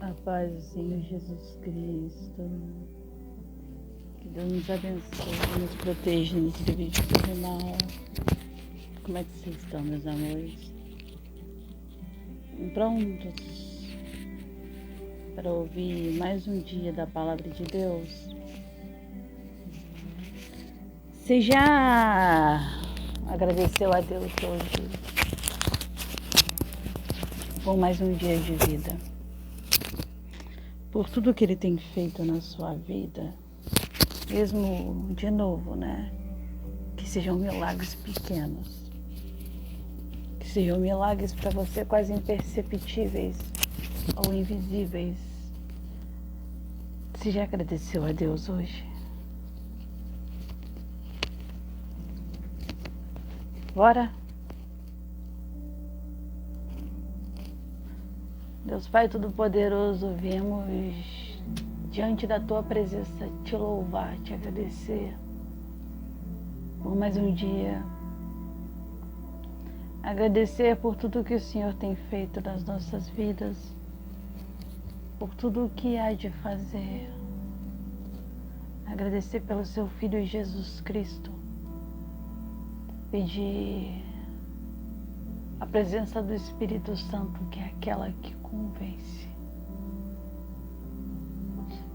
A paz do Senhor Jesus Cristo. Que Deus nos abençoe, nos proteja, nos livre de todo mal. Como é que vocês estão, meus amores? Prontos para ouvir mais um dia da Palavra de Deus? Você já agradeceu a Deus hoje por mais um dia de vida? Por tudo que Ele tem feito na sua vida? Mesmo de novo, né? Que sejam milagres pequenos. Que sejam milagres para você quase imperceptíveis ou invisíveis. Você já agradeceu a Deus hoje? Bora? Deus Pai Todo-Poderoso, viemos diante da Tua presença te louvar, te agradecer por mais um dia. Agradecer por tudo que o Senhor tem feito nas nossas vidas, por tudo o que há de fazer. Agradecer pelo Seu Filho Jesus Cristo. Pedir a presença do Espírito Santo, que é aquela que convence.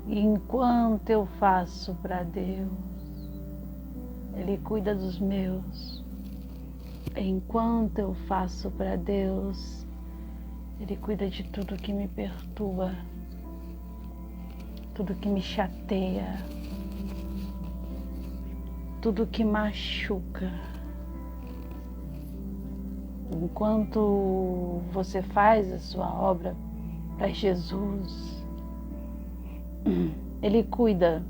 E enquanto eu faço para Deus, Ele cuida dos meus. Enquanto eu faço para Deus, Ele cuida de tudo que me perturba, tudo que me chateia, tudo que machuca. Enquanto você faz a sua obra para Jesus, Ele cuida,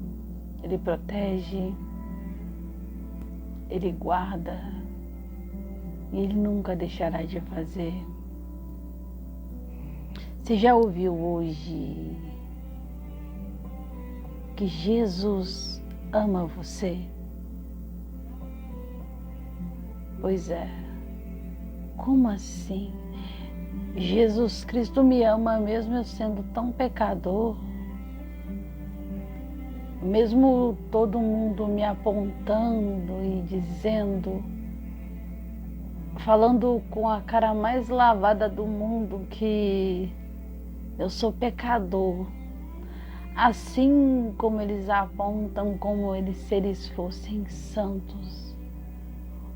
Ele protege, Ele guarda e Ele nunca deixará de fazer. Você já ouviu hoje que Jesus ama você? Pois é. Como assim? Jesus Cristo me ama mesmo eu sendo tão pecador? Mesmo todo mundo me apontando e dizendo, falando com a cara mais lavada do mundo que eu sou pecador. Assim como eles apontam como se eles fossem santos.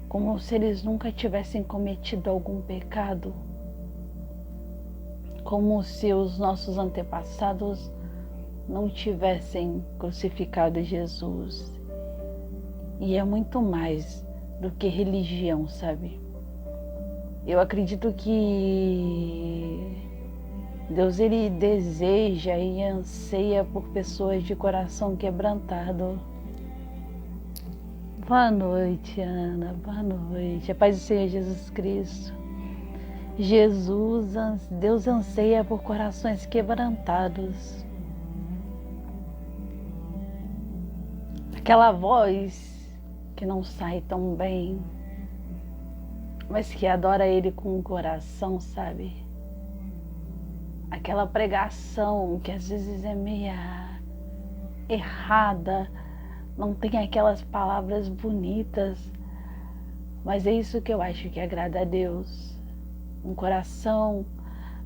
Como se eles nunca tivessem cometido algum pecado. Como se os nossos antepassados não tivessem crucificado Jesus. E é muito mais do que religião, sabe? Eu acredito que Deus, Ele deseja e anseia por pessoas de coração quebrantado. Boa noite, Ana. Boa noite. A paz do Senhor Jesus Cristo. Deus anseia por corações quebrantados. Aquela voz que não sai tão bem, mas que adora Ele com o coração, sabe? Aquela pregação que às vezes é meia errada, não tem aquelas palavras bonitas, mas é isso que eu acho que agrada a Deus. Um coração,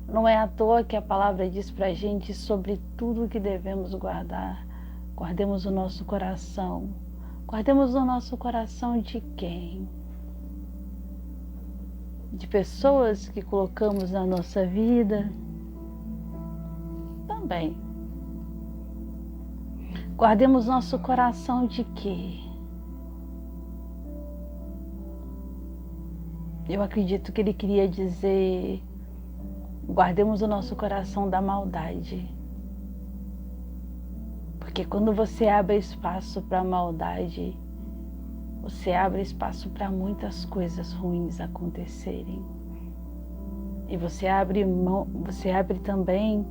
não é à toa que a palavra diz pra gente sobre tudo que devemos guardar. Guardemos o nosso coração. Guardemos o nosso coração de quem? De pessoas que colocamos na nossa vida? Também. Guardemos nosso coração de quê? Eu acredito que Ele queria dizer, guardemos o nosso coração da maldade. Porque quando você abre espaço para a maldade, você abre espaço para muitas coisas ruins acontecerem. E você abre também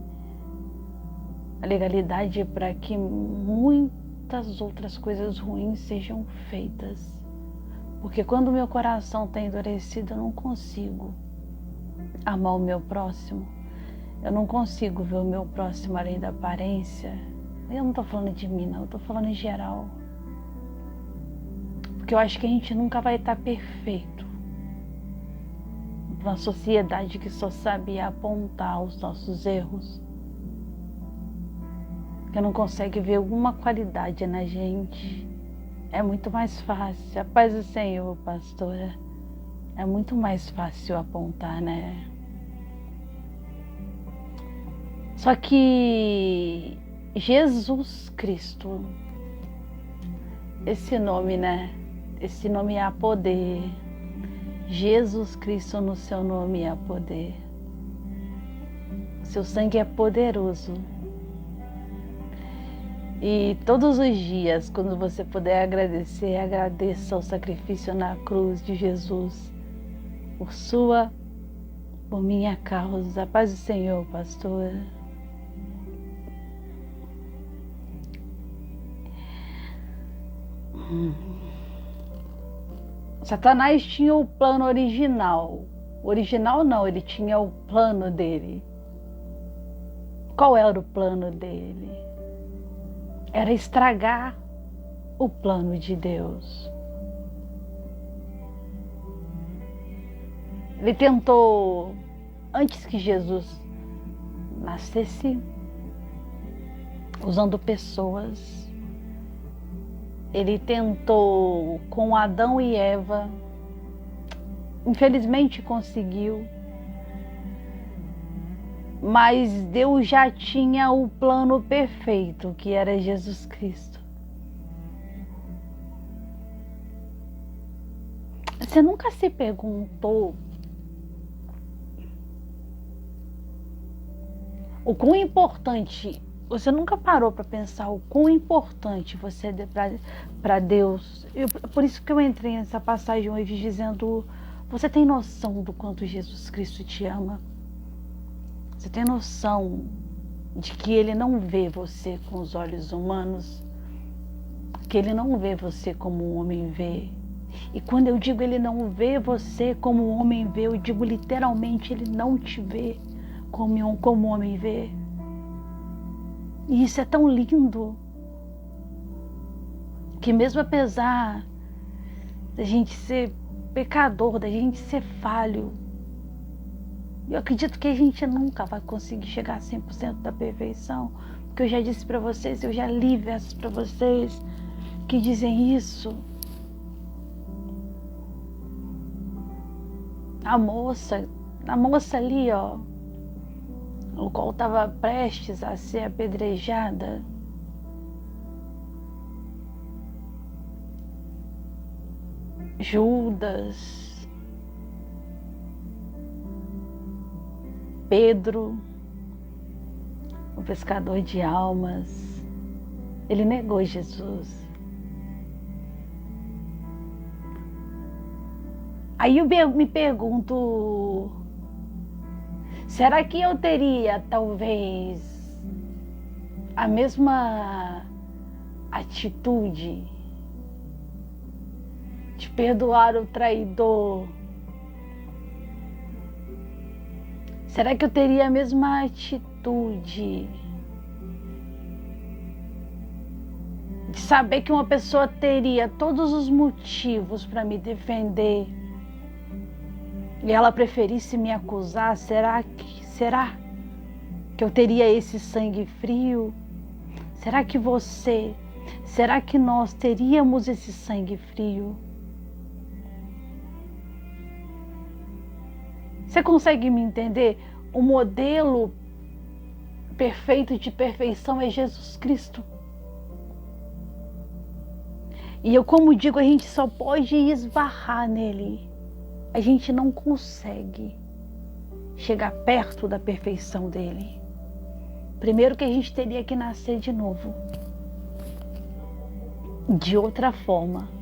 a legalidade para que muitas outras coisas ruins sejam feitas. Porque quando o meu coração está endurecido, eu não consigo amar o meu próximo. Eu não consigo ver o meu próximo além da aparência. Eu não tô falando de mim, não. Eu tô falando em geral. Porque eu acho que a gente nunca vai estar perfeito. Uma sociedade que só sabe apontar os nossos erros. Que não consegue ver alguma qualidade na gente. É muito mais fácil. A paz do Senhor, pastora. É muito mais fácil apontar, né? Só que Jesus Cristo, esse nome, né? Esse nome há poder. Jesus Cristo, no seu nome há poder. Seu sangue é poderoso. E todos os dias, quando você puder agradecer, agradeça o sacrifício na cruz de Jesus. Por minha causa. A paz do Senhor, pastor. Satanás tinha o plano original. Original não, ele tinha o plano dele. Qual era o plano dele? Era estragar o plano de Deus. Ele tentou, antes que Jesus nascesse, usando pessoas. Ele tentou com Adão e Eva. Infelizmente conseguiu. Mas Deus já tinha o plano perfeito, que era Jesus Cristo. Você nunca se perguntou o quão importante, você nunca parou para pensar o quão importante você é para Deus? Por isso que eu entrei nessa passagem hoje dizendo, você tem noção do quanto Jesus Cristo te ama? Você tem noção de que Ele não vê você com os olhos humanos? Que Ele não vê você como um homem vê? E quando eu digo Ele não vê você como um homem vê, eu digo literalmente, Ele não te vê como um homem vê. E isso é tão lindo, que mesmo apesar da gente ser pecador, da gente ser falho, eu acredito que a gente nunca vai conseguir chegar a 100% da perfeição, porque eu já disse para vocês, eu já li versos para vocês que dizem isso. A moça ali, ó, o qual estava prestes a ser apedrejada, Judas, Pedro, o pescador de almas, ele negou Jesus. Aí eu me pergunto, será que eu teria talvez a mesma atitude de perdoar o traidor? Será que eu teria a mesma atitude de saber que uma pessoa teria todos os motivos para me defender e ela preferisse me acusar? Será que eu teria esse sangue frio? Será que nós teríamos esse sangue frio? Você consegue me entender? O modelo perfeito de perfeição é Jesus Cristo. E eu, como digo, a gente só pode esbarrar nele. A gente não consegue chegar perto da perfeição dele. Primeiro que a gente teria que nascer de novo. De outra forma.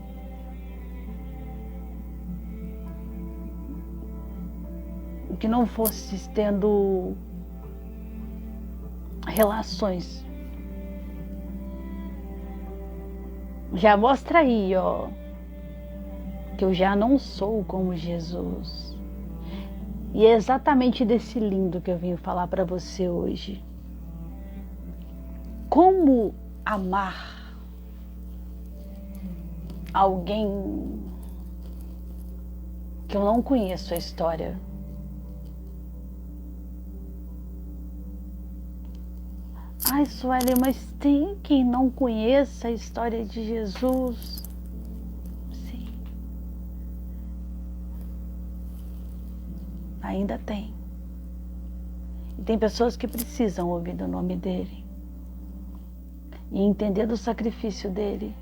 Que não fosse tendo relações. Já mostra aí, ó, que eu já não sou como Jesus. E é exatamente desse lindo que eu vim falar para você hoje. Como amar alguém que eu não conheço a história? Ai, Sueli, mas tem quem não conheça a história de Jesus? Sim. Ainda tem. E tem pessoas que precisam ouvir do nome dele e entender do sacrifício dele.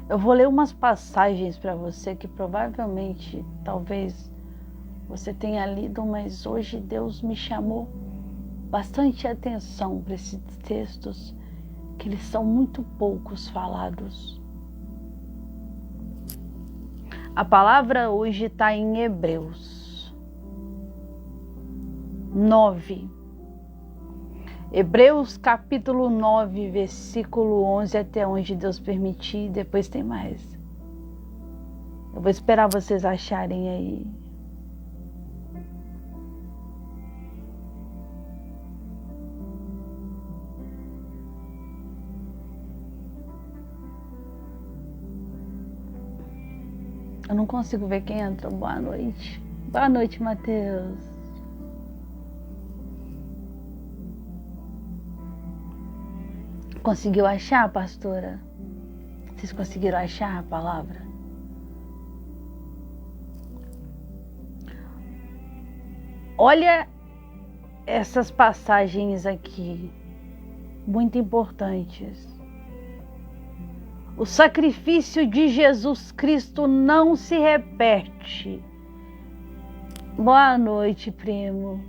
Eu vou ler umas passagens para você que provavelmente, talvez você tenha lido, mas hoje Deus me chamou bastante atenção para esses textos, que eles são muito poucos falados. A palavra hoje está em Hebreus 9. Hebreus capítulo 9, versículo 11, até onde Deus permitir, depois tem mais. Eu vou esperar vocês acharem aí. Eu não consigo ver quem entrou. Boa noite. Boa noite, Mateus. Conseguiu achar, pastora? Vocês conseguiram achar a palavra? Olha essas passagens aqui, muito importantes. O sacrifício de Jesus Cristo não se repete. Boa noite, primo.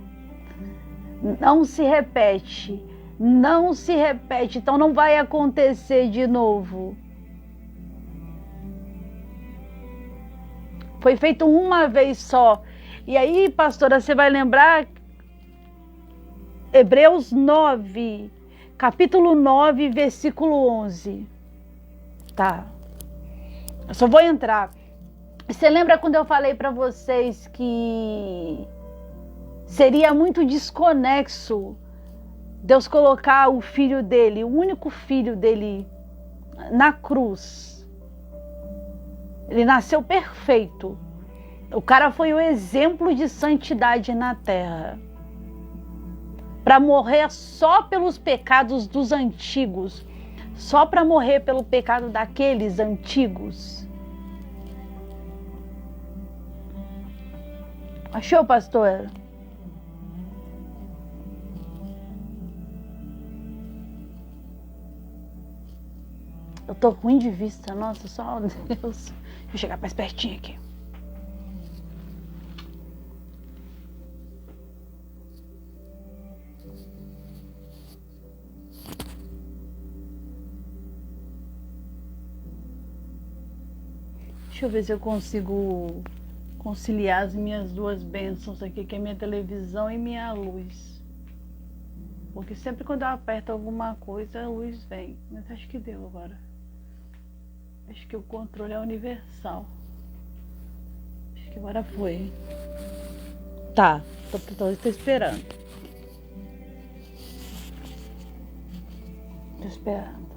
Não se repete. Não se repete, então não vai acontecer de novo. Foi feito uma vez só. E aí, pastora, você vai lembrar Hebreus 9, capítulo 9, versículo 11. Tá. Eu só vou entrar. Você lembra quando eu falei para vocês que seria muito desconexo Deus colocar o filho dele, o único filho dele, na cruz? Ele nasceu perfeito. O cara foi o exemplo de santidade na terra. Para morrer só pelos pecados dos antigos. Só para morrer pelo pecado daqueles antigos. Achou, pastor? Eu tô ruim de vista, nossa, só Deus. Deixa eu chegar mais pertinho aqui. Deixa eu ver se eu consigo conciliar as minhas duas bênçãos aqui, que é minha televisão e minha luz. Porque sempre quando eu aperto alguma coisa, a luz vem. Mas acho que deu agora. Acho que o controle é universal. Acho que agora foi. Tá, tô esperando. Tô esperando.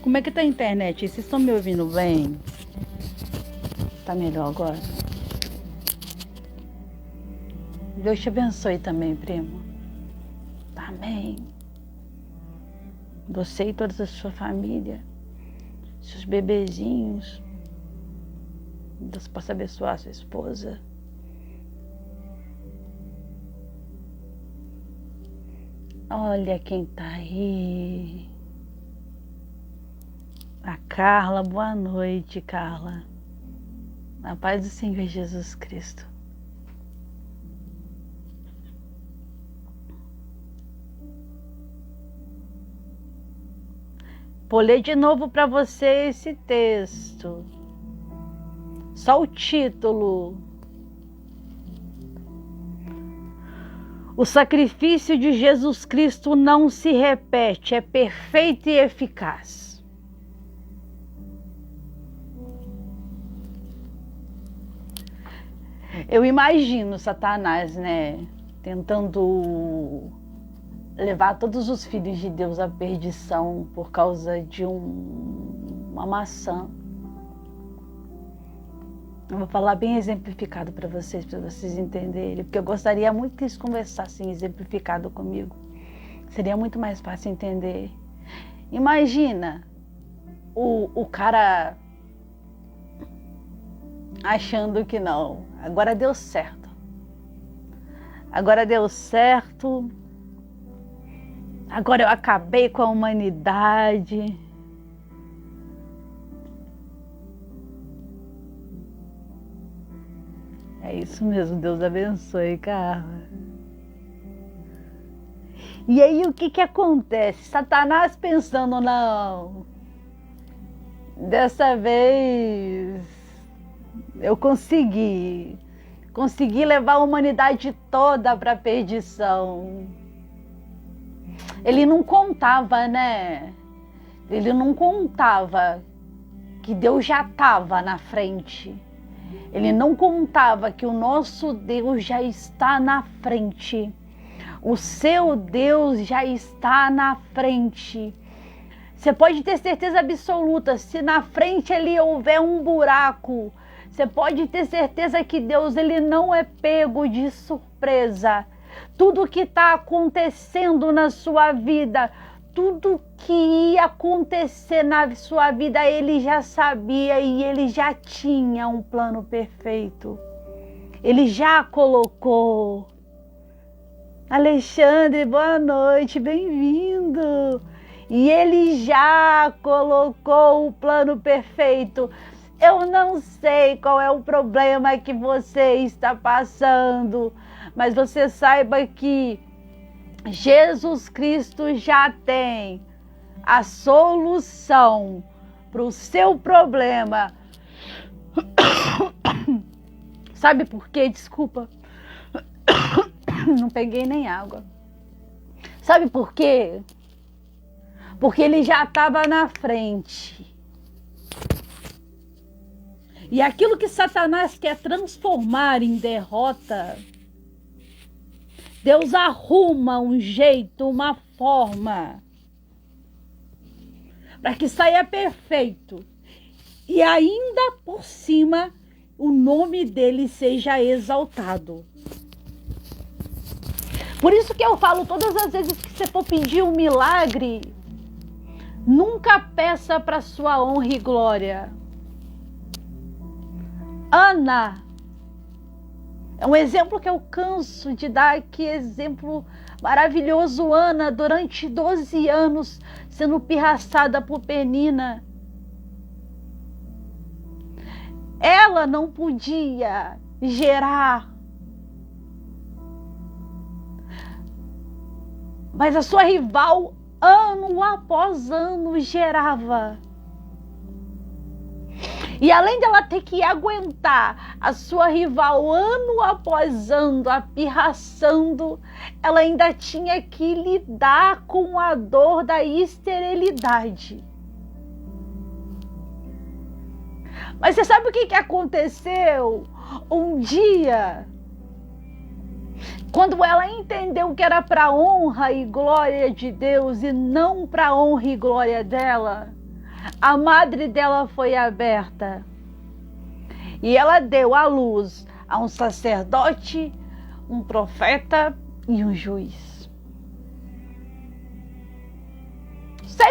Como é que tá a internet? Vocês estão me ouvindo bem? Tá melhor agora? Deus te abençoe também, primo. Amém. Você e toda a sua família, seus bebezinhos. Deus possa abençoar a sua esposa. Olha quem tá aí. A Carla, boa noite, Carla. Na paz do Senhor Jesus Cristo. Vou ler de novo para você esse texto. Só o título. O sacrifício de Jesus Cristo não se repete, é perfeito e eficaz. Eu imagino Satanás, né, tentando levar todos os filhos de Deus à perdição por causa de uma maçã. Eu vou falar bem exemplificado para vocês entenderem, porque eu gostaria muito que eles conversassem exemplificado comigo. Seria muito mais fácil entender. Imagina o cara achando que não, agora deu certo. Agora deu certo. Agora eu acabei com a humanidade. É isso mesmo, Deus abençoe, Carla. E aí o que acontece? Satanás pensando, não, dessa vez eu consegui levar a humanidade toda para a perdição. Ele não contava, né? Ele não contava que Deus já estava na frente. Ele não contava que o nosso Deus já está na frente. O seu Deus já está na frente. Você pode ter certeza absoluta, se na frente ali houver um buraco, você pode ter certeza que Deus ele não é pego de surpresa. Tudo que está acontecendo na sua vida, tudo que ia acontecer na sua vida, ele já sabia e ele já tinha um plano perfeito. Ele já colocou. Alexandre, boa noite, bem-vindo. E ele já colocou o plano perfeito. Eu não sei qual é o problema que você está passando, mas você saiba que Jesus Cristo já tem a solução para o seu problema. Sabe por quê? Desculpa. Não peguei nem água. Sabe por quê? Porque ele já estava na frente. E aquilo que Satanás quer transformar em derrota, Deus arruma um jeito, uma forma, para que saia perfeito. E ainda por cima, o nome dele seja exaltado. Por isso que eu falo, todas as vezes que você for pedir um milagre, nunca peça para sua honra e glória. Ana é um exemplo que eu canso de dar, que exemplo maravilhoso. Ana, durante 12 anos, sendo pirraçada por Penina. Ela não podia gerar. Mas a sua rival, ano após ano, gerava. E além dela ter que aguentar a sua rival ano após ano, apirraçando, ela ainda tinha que lidar com a dor da esterilidade. Mas você sabe o que aconteceu? Um dia, quando ela entendeu que era para honra e glória de Deus e não para honra e glória dela, a madre dela foi aberta e ela deu à luz a um sacerdote, um profeta e um juiz.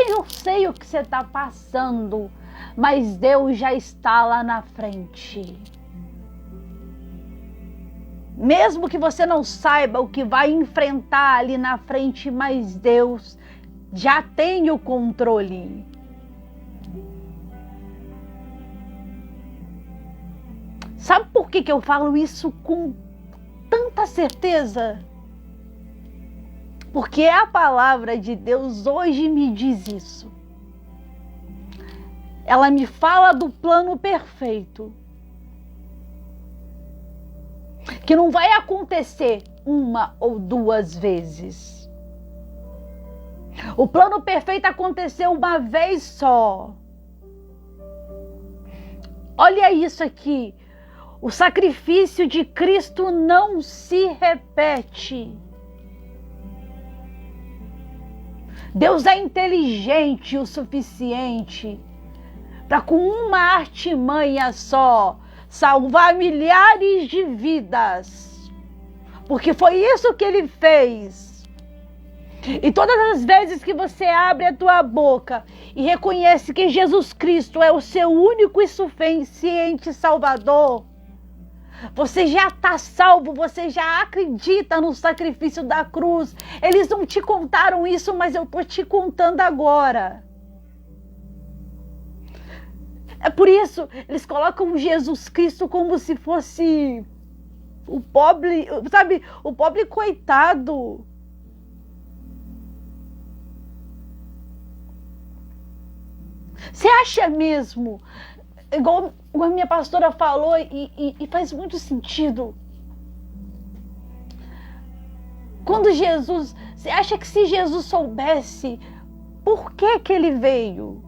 Eu sei o que você está passando, mas Deus já está lá na frente. Mesmo que você não saiba o que vai enfrentar ali na frente, mas Deus já tem o controle. Sabe por que eu falo isso com tanta certeza? Porque a palavra de Deus hoje me diz isso. Ela me fala do plano perfeito. Que não vai acontecer uma ou duas vezes. O plano perfeito aconteceu uma vez só. Olha isso aqui. O sacrifício de Cristo não se repete. Deus é inteligente o suficiente para, com uma artimanha só, salvar milhares de vidas. Porque foi isso que ele fez. E todas as vezes que você abre a tua boca e reconhece que Jesus Cristo é o seu único e suficiente Salvador, você já está salvo, você já acredita no sacrifício da cruz. Eles não te contaram isso, mas eu estou te contando agora. É por isso, eles colocam Jesus Cristo como se fosse o pobre, sabe, o pobre coitado. Você acha mesmo, igual a minha pastora falou, e faz muito sentido. Quando Jesus, você acha que se Jesus soubesse por que ele veio?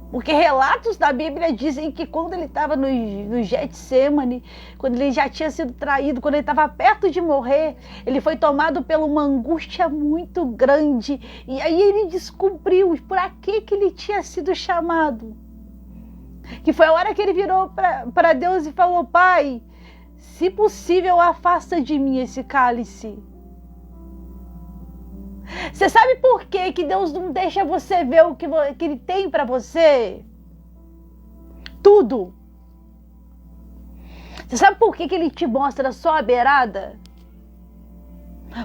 Porque relatos da Bíblia dizem que quando ele estava no Getsemane, quando ele já tinha sido traído, quando ele estava perto de morrer, ele foi tomado por uma angústia muito grande. E aí ele descobriu para que ele tinha sido chamado. Que foi a hora que ele virou para Deus e falou: Pai, se possível, afasta de mim esse cálice. Você sabe por que Deus não deixa você ver o que ele tem para você? Tudo. Você sabe por que ele te mostra só a beirada?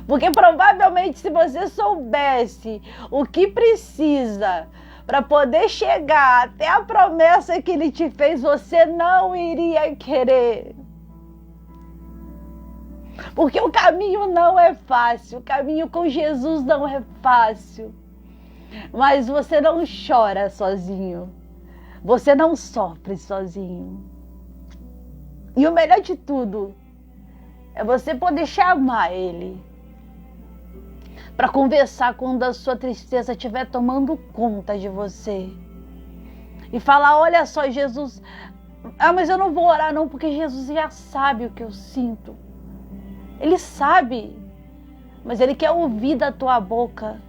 Porque provavelmente, se você soubesse o que precisa para poder chegar até a promessa que ele te fez, você não iria querer. Porque o caminho não é fácil, o caminho com Jesus não é fácil. Mas você não chora sozinho, você não sofre sozinho. E o melhor de tudo é você poder chamar Ele para conversar quando a sua tristeza estiver tomando conta de você. E falar: olha só, Jesus, mas eu não vou orar não, porque Jesus já sabe o que eu sinto. Ele sabe, mas Ele quer ouvir da tua boca.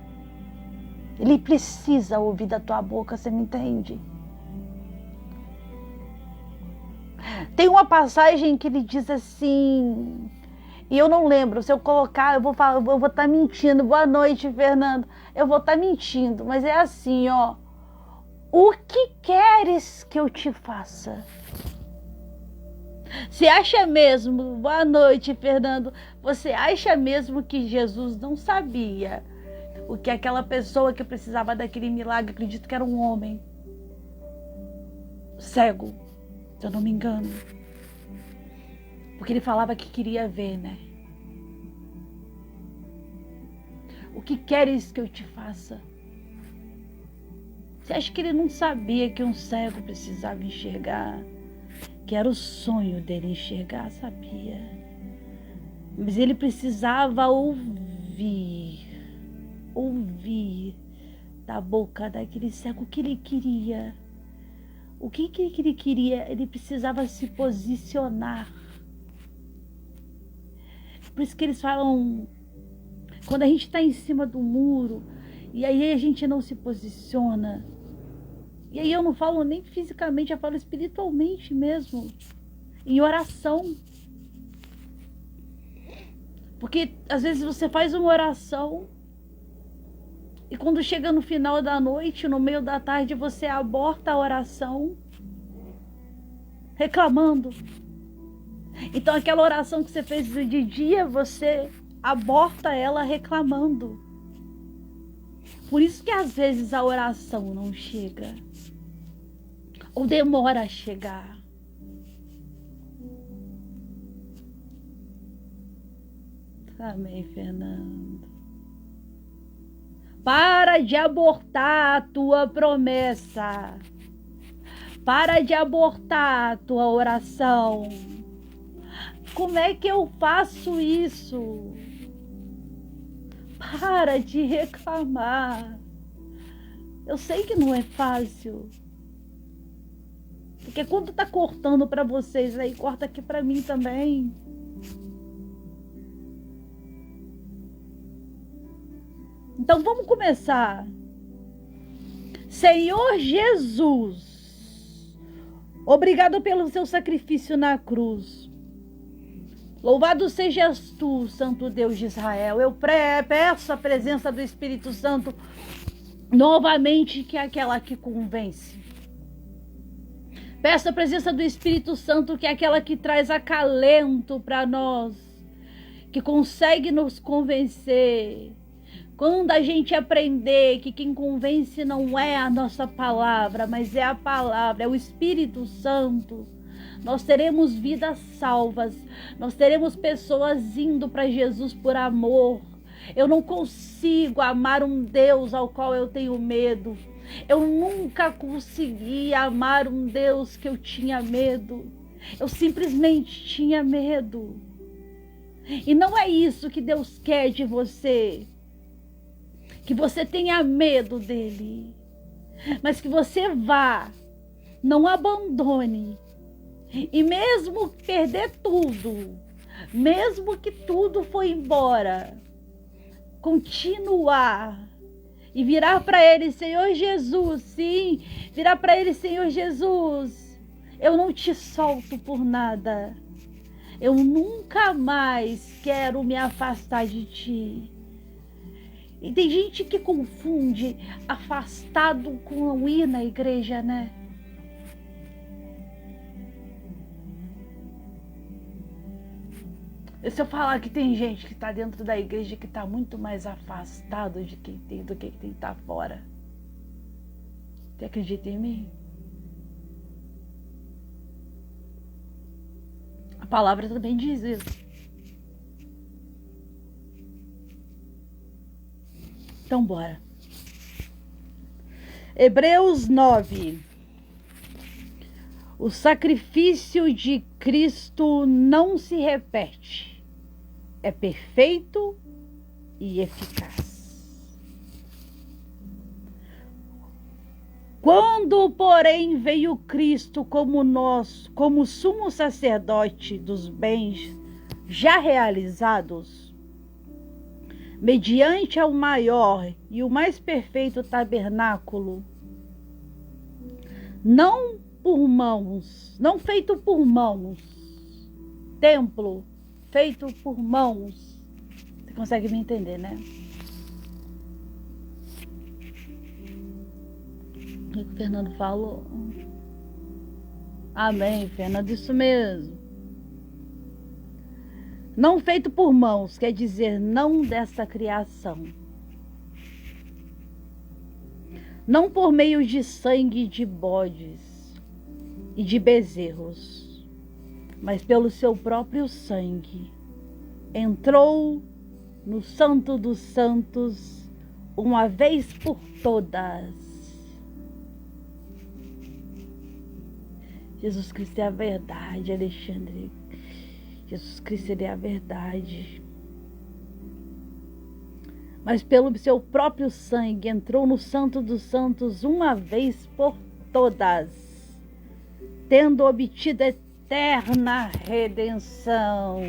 Ele precisa ouvir da tua boca, você me entende? Tem uma passagem que ele diz assim, e eu não lembro, se eu colocar, eu vou estar mentindo. Boa noite, Fernando. Eu vou estar mentindo, mas é assim, ó. O que queres que eu te faça? Você acha mesmo, boa noite, Fernando, você acha mesmo que Jesus não sabia o que aquela pessoa que precisava daquele milagre, acredito que era um homem cego, se eu não me engano, porque ele falava que queria ver, né? O que queres que eu te faça? Você acha que ele não sabia que um cego precisava enxergar? Que era o sonho dele enxergar, sabia? Mas ele precisava ouvir da boca daquele cego o que ele queria. O que ele queria? Ele precisava se posicionar. Por isso que eles falam, quando a gente está em cima do muro, e aí a gente não se posiciona. E aí eu não falo nem fisicamente, eu falo espiritualmente mesmo. Em oração. Porque às vezes você faz uma oração e quando chega no final da noite, no meio da tarde, você aborta a oração reclamando. Então aquela oração que você fez de dia, você aborta ela reclamando. Por isso que às vezes a oração não chega. Ou demora a chegar. Amém, Fernando. Para de abortar a tua promessa. Para de abortar a tua oração. Como é que eu faço isso? Para de reclamar. Eu sei que não é fácil. Porque quando tá cortando para vocês aí, corta aqui para mim também. Então vamos começar. Senhor Jesus, obrigado pelo seu sacrifício na cruz. Louvado sejas tu, Santo Deus de Israel. Eu peço a presença do Espírito Santo novamente, que é aquela que convence. Peço a presença do Espírito Santo, que é aquela que traz acalento para nós, que consegue nos convencer. Quando a gente aprender que quem convence não é a nossa palavra, mas é a palavra, é o Espírito Santo, nós teremos vidas salvas, nós teremos pessoas indo para Jesus por amor. Eu não consigo amar um Deus ao qual eu tenho medo. Eu nunca consegui amar um Deus que eu tinha medo. Eu simplesmente tinha medo. E não é isso que Deus quer de você. Que você tenha medo dele. Mas que você vá, não abandone. E mesmo perder tudo, mesmo que tudo foi embora, continuar e virar para ele, Senhor Jesus, sim, virar para ele, Senhor Jesus, eu não te solto por nada, eu nunca mais quero me afastar de ti. E tem gente que confunde afastado com ir na igreja, né? E se eu falar que tem gente que está dentro da igreja que está muito mais afastado do que tem que estar fora. Você acredita em mim? A palavra também diz isso. Então bora. Hebreus 9. O sacrifício de Cristo não se repete. É perfeito e eficaz. Quando, porém, veio Cristo como sumo sacerdote dos bens já realizados, mediante ao maior e o mais perfeito tabernáculo, não por mãos, não feito por mãos, templo feito por mãos. Você consegue me entender, né? O que o Fernando falou? Amém, Fernando, isso mesmo. Não feito por mãos, quer dizer, não dessa criação. Não por meio de sangue de bodes e de bezerros, mas pelo seu próprio sangue, entrou no Santo dos Santos uma vez por todas. Jesus Cristo é a verdade, Alexandre. Jesus Cristo, ele é a verdade. Mas pelo seu próprio sangue entrou no Santo dos Santos uma vez por todas, tendo obtido eterna redenção.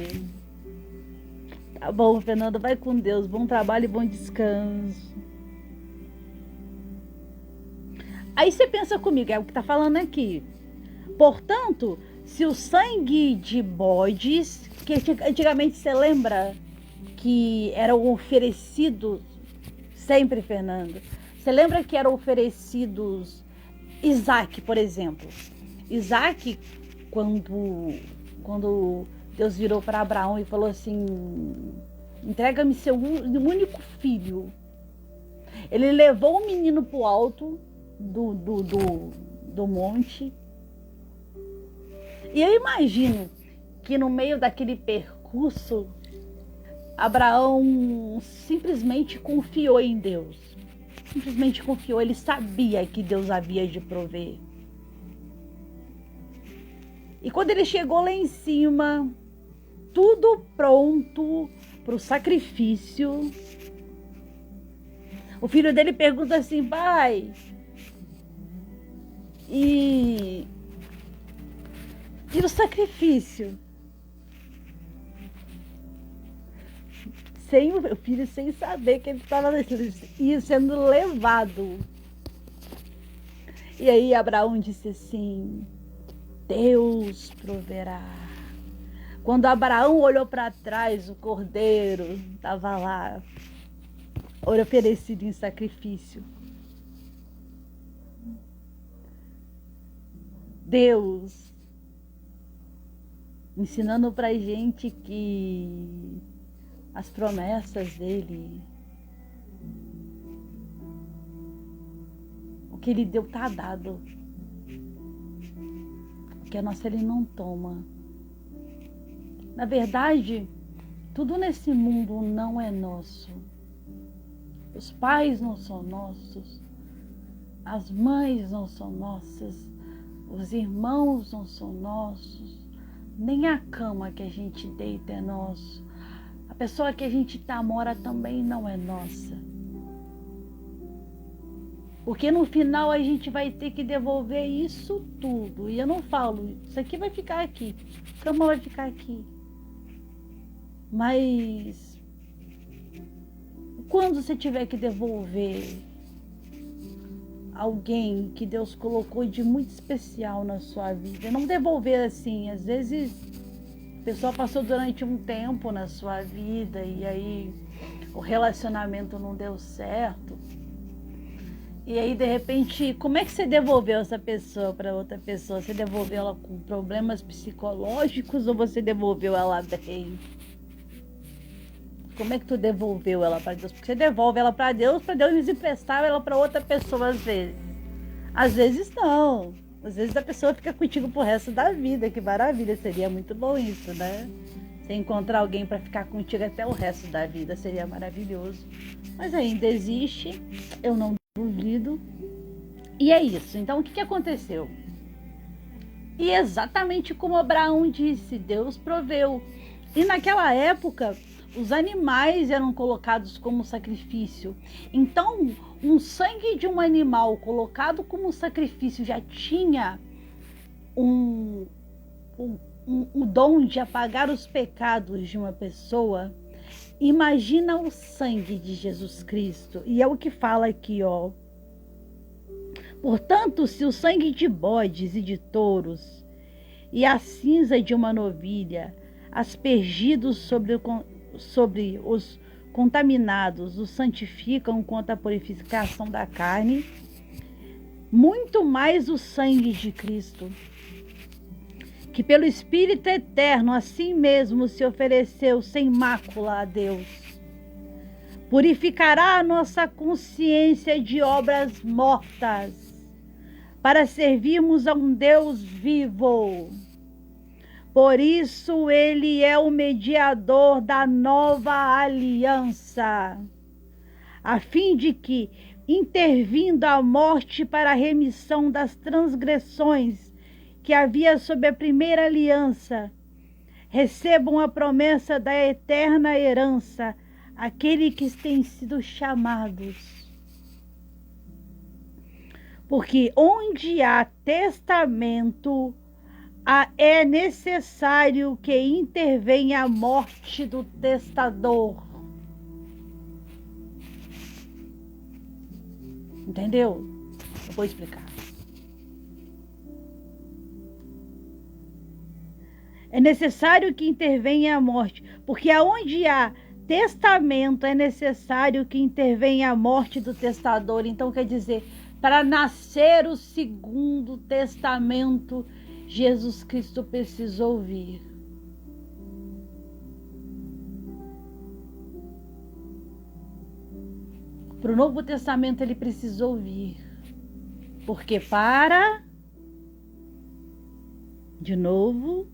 Tá bom, Fernando, vai com Deus. Bom trabalho e bom descanso. Aí você pensa comigo, é o que tá falando aqui. Portanto, se o sangue de bodes, que antigamente você lembra que eram oferecidos, sempre, Fernando, você lembra que eram oferecidos Isaac, por exemplo? Isaac, quando Deus virou para Abraão e falou assim, entrega-me seu único filho. Ele levou o menino para o alto do monte. E eu imagino que no meio daquele percurso, Abraão simplesmente confiou em Deus. Simplesmente confiou, ele sabia que Deus havia de prover. E quando ele chegou lá em cima, tudo pronto para o sacrifício. O filho dele pergunta assim: pai, e o sacrifício? Sem o filho, sem saber que ele estava sendo levado. E aí Abraão disse assim: Deus proverá. Quando Abraão olhou para trás, o cordeiro estava lá, oferecido em sacrifício. Deus ensinando para gente que as promessas dele, o que ele deu está dado. O que é nosso ele não toma. Na verdade, tudo nesse mundo não é nosso. Os pais não são nossos, as mães não são nossas, os irmãos não são nossos, nem a cama que a gente deita é nosso. A pessoa que a gente namora também não é nossa. Porque no final a gente vai ter que devolver isso tudo. E eu não falo, isso aqui vai ficar aqui, a cama vai ficar aqui. Mas quando você tiver que devolver alguém que Deus colocou de muito especial na sua vida, não devolver assim, às vezes a pessoa passou durante um tempo na sua vida e aí o relacionamento não deu certo. E aí, de repente, como é que você devolveu essa pessoa para outra pessoa? Você devolveu ela com problemas psicológicos ou você devolveu ela bem? Como é que tu devolveu ela para Deus? Porque você devolve ela para Deus emprestar ela para outra pessoa às vezes. Às vezes não. Às vezes a pessoa fica contigo pro resto da vida. Que maravilha, seria muito bom isso, né? Você encontrar alguém para ficar contigo até o resto da vida, seria maravilhoso. Mas ainda existe, eu não duvido. E é isso. Então o que aconteceu? E exatamente como Abraão disse, Deus proveu. E naquela época, os animais eram colocados como sacrifício. Então, um sangue de um animal colocado como sacrifício já tinha o dom de apagar os pecados de uma pessoa. Imagina o sangue de Jesus Cristo. E é o que fala aqui, ó. Portanto, se o sangue de bodes e de touros e a cinza de uma novilha, aspergidos sobre os contaminados, os santificam quanto à purificação da carne, muito mais o sangue de Cristo, que pelo Espírito eterno assim mesmo se ofereceu sem mácula a Deus, purificará a nossa consciência de obras mortas, para servirmos a um Deus vivo. Por isso ele é o mediador da nova aliança, a fim de que, intervindo a morte para a remissão das transgressões que havia sob a primeira aliança, recebam a promessa da eterna herança, aqueles que têm sido chamados. Porque onde há testamento, é necessário que intervenha a morte do testador. Entendeu? Eu vou explicar. É necessário que intervenha a morte, porque aonde há testamento é necessário que intervenha a morte do testador. Então quer dizer, para nascer o segundo testamento, Jesus Cristo precisou vir. Para o Novo Testamento ele precisou vir. Porque de novo,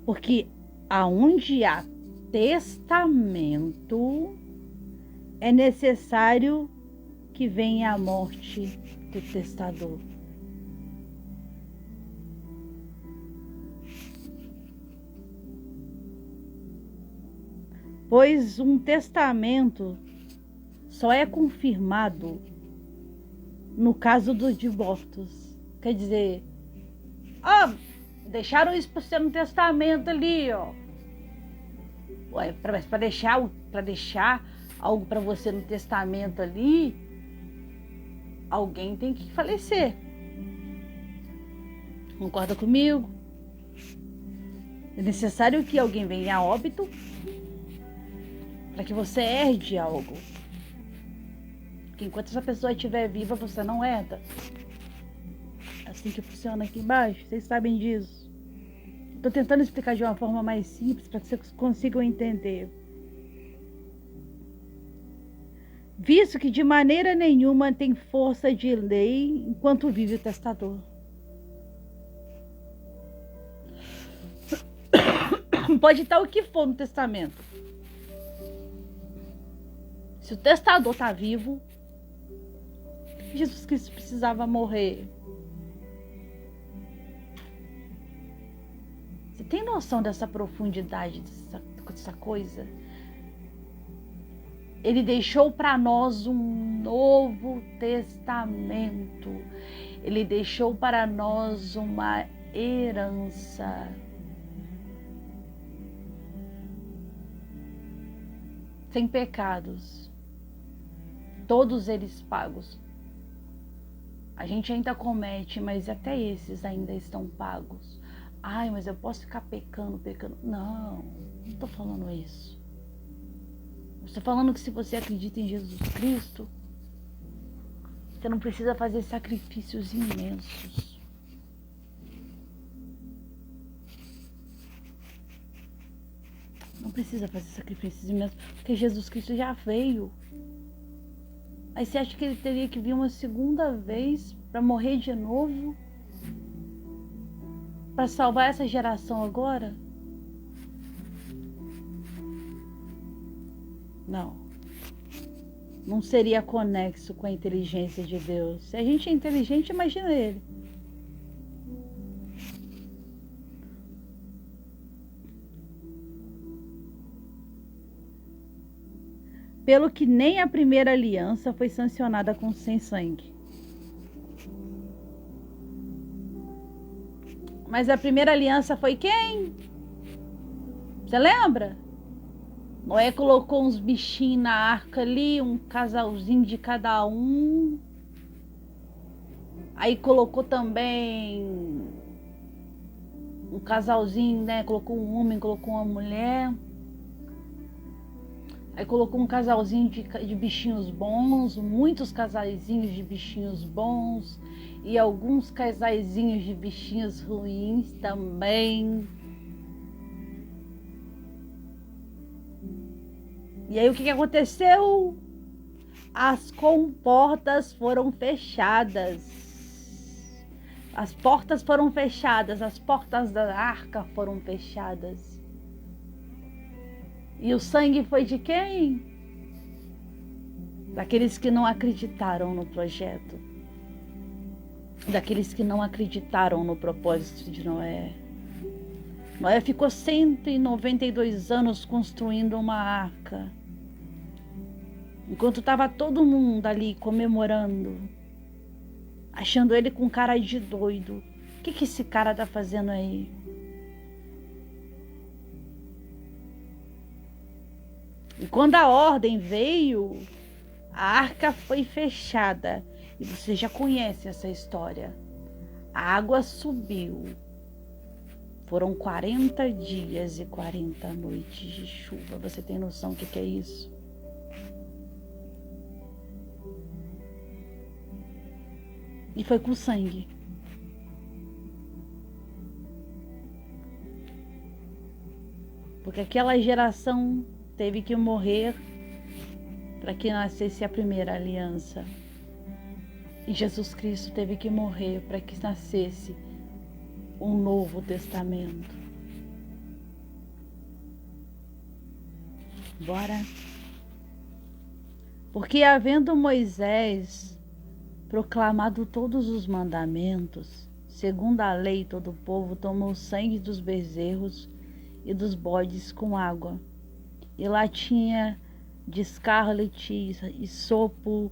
porque aonde há testamento, é necessário que venha a morte do testador. Pois um testamento só é confirmado no caso dos divórcios. Quer dizer, deixaram isso para ser no testamento ali, ó. Ué, para deixar algo para você no testamento ali, alguém tem que falecer. Concorda comigo? É necessário que alguém venha a óbito para que você herde algo. Porque enquanto essa pessoa estiver viva, você não herda. É assim que funciona aqui embaixo, vocês sabem disso. Estou tentando explicar de uma forma mais simples para que vocês consigam entender. Visto que de maneira nenhuma tem força de lei enquanto vive o testador. Pode estar o que for no testamento. Se o testador está vivo, Jesus Cristo precisava morrer. Você tem noção dessa profundidade, dessa coisa? Ele deixou para nós um novo testamento. Ele deixou para nós uma herança. Sem pecados. Todos eles pagos. A gente ainda comete, mas até esses ainda estão pagos. Ai, mas eu posso ficar pecando. Não estou falando isso. Estou falando que se você acredita em Jesus Cristo, você não precisa fazer sacrifícios imensos. Não precisa fazer sacrifícios imensos, porque Jesus Cristo já veio. Aí você acha que ele teria que vir uma segunda vez para morrer de novo? Para salvar essa geração agora? Não. Não seria conexo com a inteligência de Deus. Se a gente é inteligente, imagina ele. Pelo que nem a primeira aliança foi sancionada com sem sangue. Mas a primeira aliança foi quem? Você lembra? Noé colocou uns bichinhos na arca ali, um casalzinho de cada um. Aí colocou também um casalzinho, né? Colocou um homem, colocou uma mulher. Aí colocou um casalzinho de bichinhos bons, muitos casaizinhos de bichinhos bons e alguns casaizinhos de bichinhos ruins também. E aí o que aconteceu? As comportas foram fechadas. As portas foram fechadas, as portas da arca foram fechadas. E o sangue foi de quem? Daqueles que não acreditaram no projeto. Daqueles que não acreditaram no propósito de Noé. Noé ficou 192 anos construindo uma arca. Enquanto estava todo mundo ali comemorando, achando ele com cara de doido. O que esse cara está fazendo aí? E quando a ordem veio, a arca foi fechada. E você já conhece essa história. A água subiu. Foram 40 dias e 40 noites de chuva. Você tem noção do que é isso? E foi com sangue. Porque aquela geração teve que morrer para que nascesse a primeira aliança. E Jesus Cristo teve que morrer para que nascesse um novo testamento. Bora? Porque havendo Moisés proclamado todos os mandamentos, segundo a lei, todo o povo tomou o sangue dos bezerros e dos bodes com água E lá tinha de escarlate, isopo,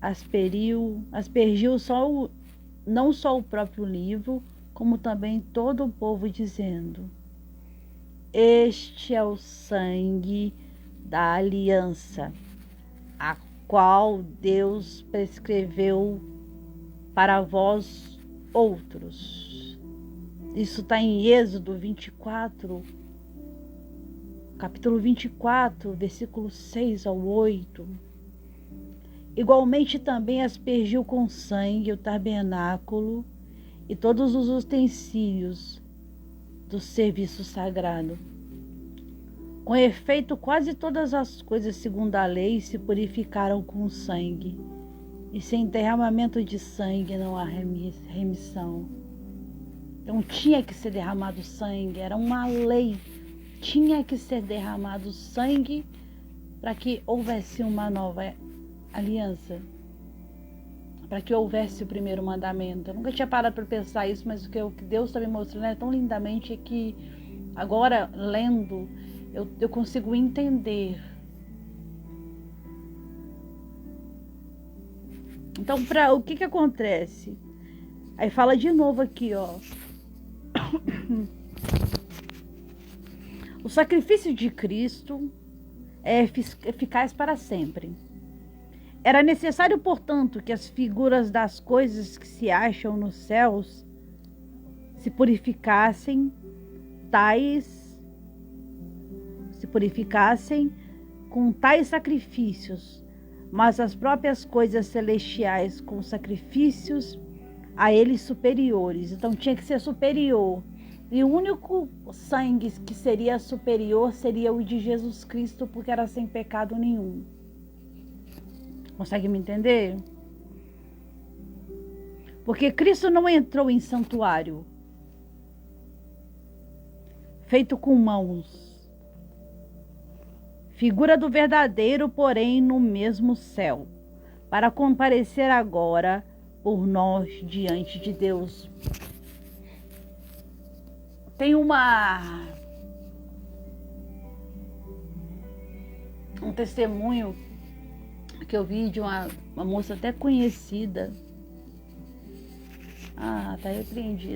aspergiu não só o próprio livro, como também todo o povo, dizendo: Este é o sangue da aliança, a qual Deus prescreveu para vós outros. Isso está em Êxodo 24, capítulo 24, versículo 6 ao 8. Igualmente também aspergiu com sangue o tabernáculo e todos os utensílios do serviço sagrado. Com efeito, quase todas as coisas segundo a lei se purificaram com sangue, e sem derramamento de sangue não há remissão. Então tinha que ser derramado sangue, era uma lei. Tinha que ser derramado sangue para que houvesse uma nova aliança, para que houvesse o primeiro mandamento. Eu nunca tinha parado para pensar isso, mas o que Deus está me mostrando tão lindamente é que agora, lendo, eu consigo entender. Então, o que acontece? Aí fala de novo aqui, ó. O sacrifício de Cristo é eficaz para sempre. Era necessário, portanto, que as figuras das coisas que se acham nos céus se purificassem com tais sacrifícios, mas as próprias coisas celestiais com sacrifícios a eles superiores. Então tinha que ser superior. E o único sangue que seria superior seria o de Jesus Cristo, porque era sem pecado nenhum. Consegue me entender? Porque Cristo não entrou em santuário feito com mãos, figura do verdadeiro, porém no mesmo céu, para comparecer agora por nós diante de Deus. Tem um testemunho que eu vi de uma moça até conhecida. Tá repreendida.